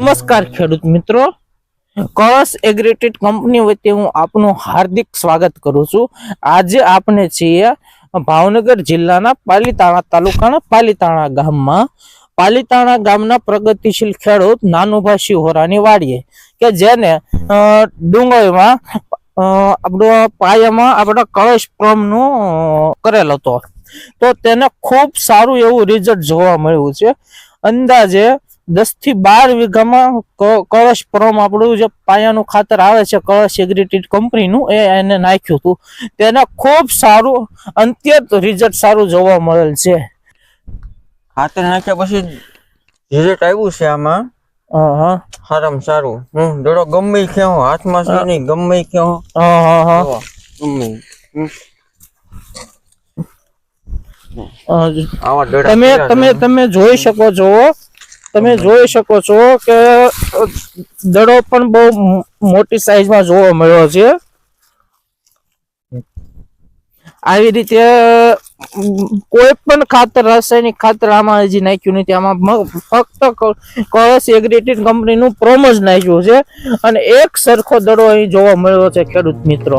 નમસ્કાર ખેડૂત મિત્રો, કળશ એગ્રીટેડ કંપની વતી હું આપનું હાર્દિક સ્વાગત કરું છું। આજે આપણે છીએ ભાવનગર જિલ્લાના પાલીતાણા તાલુકાના પાલીતાણા ગામના પ્રગતિશીલ ખેડૂત નાનુભાઈ શિહોરાની વાડીએ કે જેને ડુંગળીમાં આપણો પાયામાં આપણા કળશ પ્રોમનું કરેલ હતો, તો તેને ખૂબ સારું એવું રિઝલ્ટ જોવા મળ્યું છે। અંદાજે 10 થી 12 વીઘામાં કળશ પ્રોમ આપણું જે પાયાનું ખાતર આવે છે કળશ એગ્રીટેડ કંપનીનું એને નાખ્યું હતું, તેને ખૂબ સારું અત્યંત રિઝલ્ટ સારું જોવા મળેલ છે। ખાતર નાખ્યા પછી રિઝલ્ટ આવ્યું છે આમાં। સારામાં સારું દડો ગમે ક્યાં હાથમાં છે નહીં, ગમે ક્યાં તમે જોઈ શકો છો, કે દડો પણ બહુ મોટી સાઈઝમાં જોવા મળ્યો છે। આવી રીતે કોઈ પણ ખાતર રાસાયણિક ખાતર આમાં હજી નાખ્યું નથી, આમાં ફક્ત કળશ એગ્રીટેડ કંપનીનું પ્રોમ જ નાખ્યું છે અને એક સરખો દડો અહીં જોવા મળ્યો છે ખેડૂત મિત્રો।